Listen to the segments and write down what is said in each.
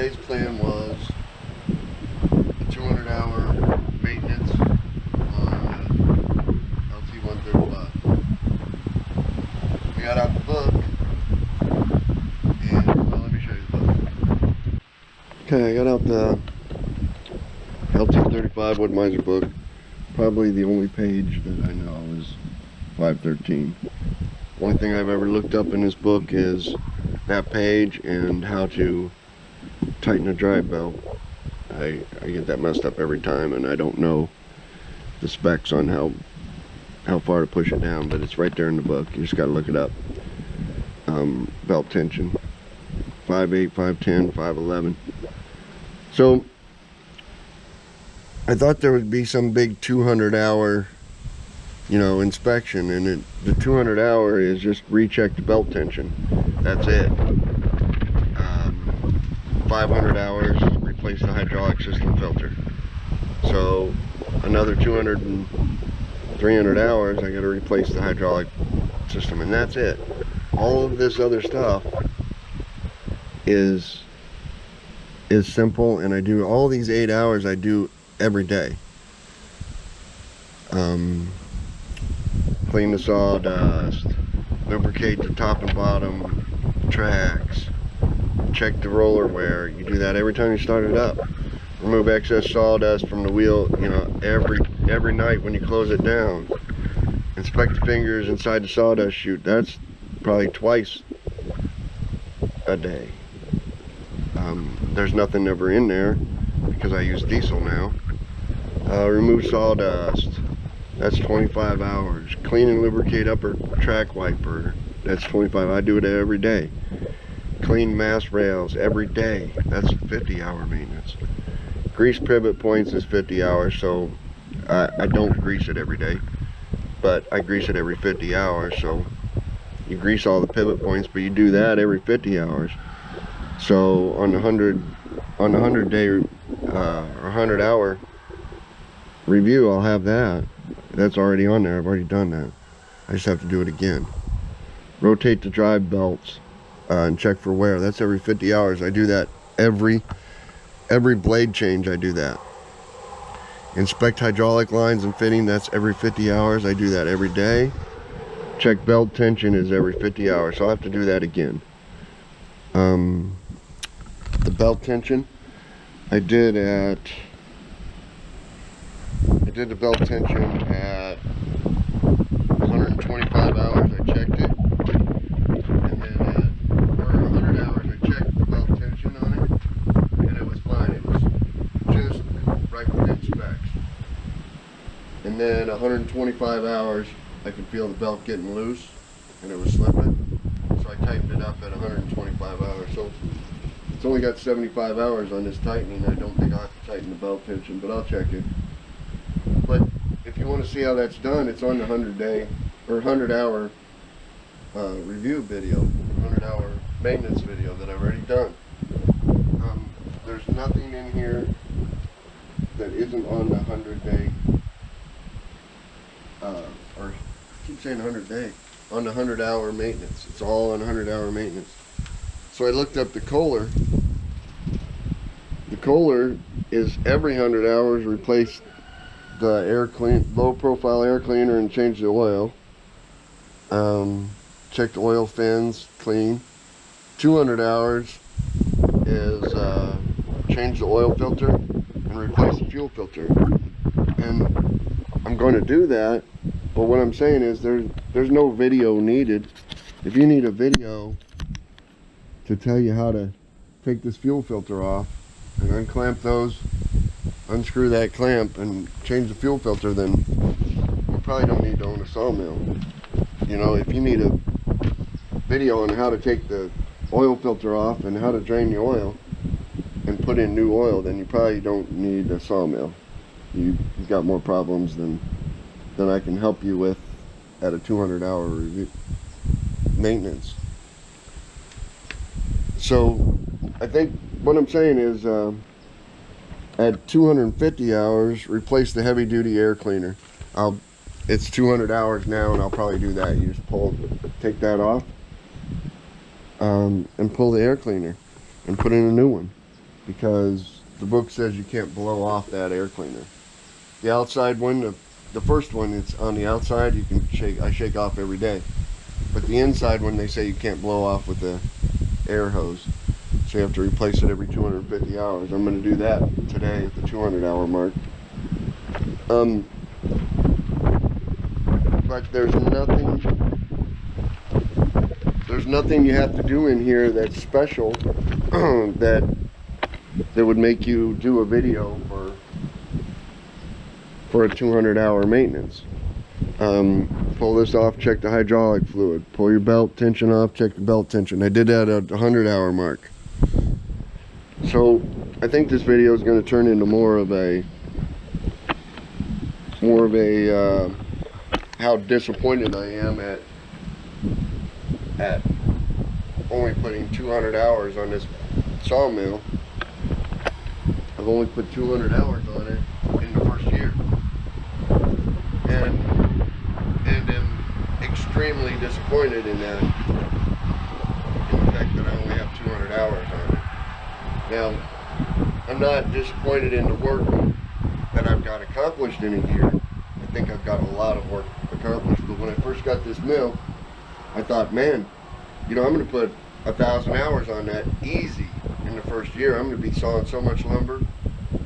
today's plan was a 200-hour maintenance on LT135. We got out the book, and well, let me show you the book. Okay, I got out the LT35 wood-mizer book. Probably the only page that I know is 513. Only thing I've ever looked up in this book is that page and how to tighten a drive belt. I get that messed up every time, and I don't know the specs on how far to push it down, but it's right there in the book. You just got to look it up. Belt tension 5.8, 5.10, 5.11. So I thought there would be some big 200-hour inspection, and the 200-hour is just recheck the belt tension. That's it. 500 hours, replace the hydraulic system filter. So another 200 and 300 hours, I got to replace the hydraulic system, and that's it. All of this other stuff is simple, and I do all these 8 hours. I do every day. Clean the sawdust, lubricate the top and bottom tracks, check the roller wear. You do that every time you start it up. Remove excess sawdust from the wheel, every night when you close it down. Inspect the fingers inside the sawdust chute. That's probably twice a day. There's nothing ever in there because I use diesel now. Remove sawdust. That's 25 hours. Clean and lubricate upper track wiper. That's 25. I do it every day. Clean mast rails every day. That's 50-hour maintenance. Grease pivot points is 50 hours, so I don't grease it every day, but I grease it every 50 hours. So you grease all the pivot points, but you do that every 50 hours. So on the 100-day or 100-hour review, I'll have that. That's already on there. I've already done that. I just have to do it again. Rotate the drive belts and check for wear. That's every 50 hours. I do that every blade change. I do that. Inspect hydraulic lines and fitting. That's every 50 hours. I do that every day. Check belt tension is every 50 hours. So I'll have to do that again. The belt tension I did the belt tension at 125 hours. I checked it, and then at 100 hours I checked the belt tension on it, and it was fine. It was just right within specs. And then 125 hours I could feel the belt getting loose, and it was slipping. So I tightened it up at 125 hours. So it's only got 75 hours on this tightening. I don't think I'll have to tighten the belt tension, but I'll check it. But if you want to see how that's done, it's on the 100-day or 100-hour review video, 100-hour maintenance video that I've already done. There's nothing in here that isn't on the 100-day, or I keep saying 100-day, on the 100-hour maintenance. It's all on 100-hour maintenance. So I looked up the Kohler. The Kohler is every 100 hours replace the low profile air cleaner and change the oil. Check the oil fins, clean. 200 hours is change the oil filter and replace the fuel filter. And I'm going to do that, but what I'm saying is there's no video needed. If you need a video to tell you how to take this fuel filter off and unclamp those, unscrew that clamp and change the fuel filter, then you probably don't need to own a sawmill. If you need a video on how to take the oil filter off and how to drain the oil and put in new oil, then you probably don't need a sawmill. You've got more problems than I can help you with at a 200-hour review maintenance. So I think what I'm saying is at 250 hours, replace the heavy duty air cleaner. It's 200 hours now, and I'll probably do that. You just take that off, and pull the air cleaner and put in a new one. because the book says you can't blow off that air cleaner. The outside one, the first one, it's on the outside, you can shake, I shake off every day. But the inside one, they say you can't blow off with the air hose. So you have to replace it every 250 hours. I'm going to do that today at the 200-hour mark. But there's nothing you have to do in here that's special that would make you do a video for a 200-hour maintenance. Pull this off, check the hydraulic fluid. Pull your belt tension off, check the belt tension. I did that at the 100-hour mark. So I think this video is going to turn into more of a how disappointed I am at only putting 200 hours on this sawmill. I've only put 200 hours on it in the first year, and am extremely disappointed in the fact that I only have 200 hours on it. Now, I'm not disappointed in the work that I've got accomplished in a year. I think I've got a lot of work accomplished, but when I first got this mill, I thought, man, you know, I'm going to put 1,000 hours on that easy in the first year. I'm going to be sawing so much lumber,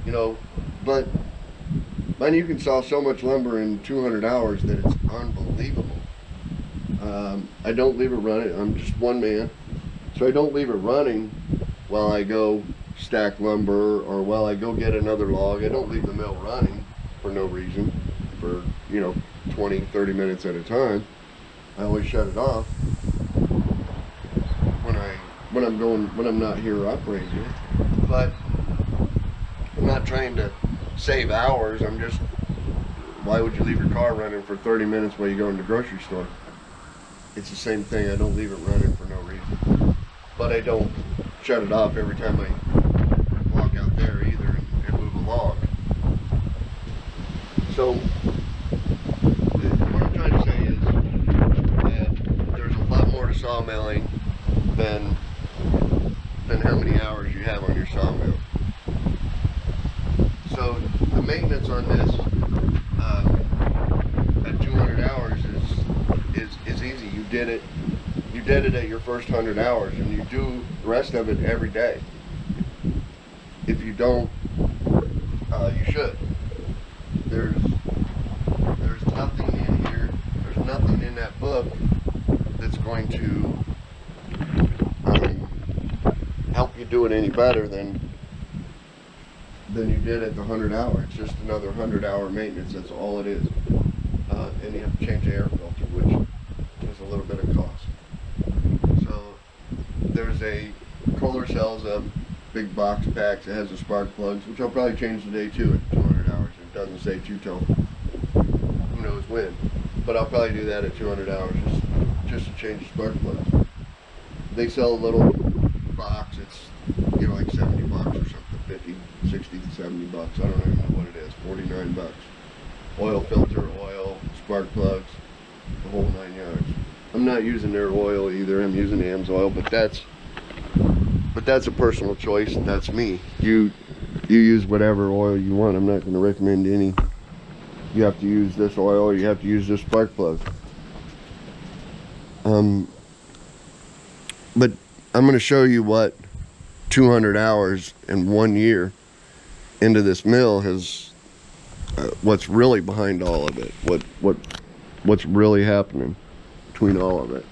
you know, but man, you can saw so much lumber in 200 hours that it's unbelievable. I don't leave it running. I'm just one man, so I don't leave it running while I go stack lumber or while I go get another log. I don't leave the mill running for no reason, for, you know, 20-30 minutes at a time. I always shut it off when I'm not here operating here. But I'm not trying to save hours. I'm just, why would you leave your car running for 30 minutes while you go in the grocery store? It's the same thing. I don't leave it running for no reason, but I don't shut it off every time I walk out there either and move a log. So what I'm trying to say is that there's a lot more to sawmilling than how many hours you have on your sawmill. So the maintenance on this at 200 hours is easy. You did it at your first 100 hours, and you do the rest of it every day. If you don't, you should. There's nothing in here, there's nothing in that book that's going to help you do it any better than you did at the 100 hour. It's just another 100-hour maintenance. That's all it is. And you have to change the air filter, which is a little bit of cost. So there's a Kohler sells a big box packs. It has the spark plugs, which I'll probably change today too at 200 hours. It doesn't say to till who knows when, but I'll probably do that at 200 hours just to change the spark plugs. They sell a little box. It's, you know, like 70 bucks or something, 50, 60 to 70 bucks. I don't even know what it is. 49 bucks. Oil filter, oil, spark plugs, the whole 9 yards. I'm not using their oil either. I'm using AMSOIL, but that's a personal choice, and that's me. You use whatever oil you want. I'm not going to recommend any. You have to use this oil, or you have to use this spark plug. But I'm going to show you what 200 hours and 1 year into this mill has, what's really behind all of it, what's really happening between all of it.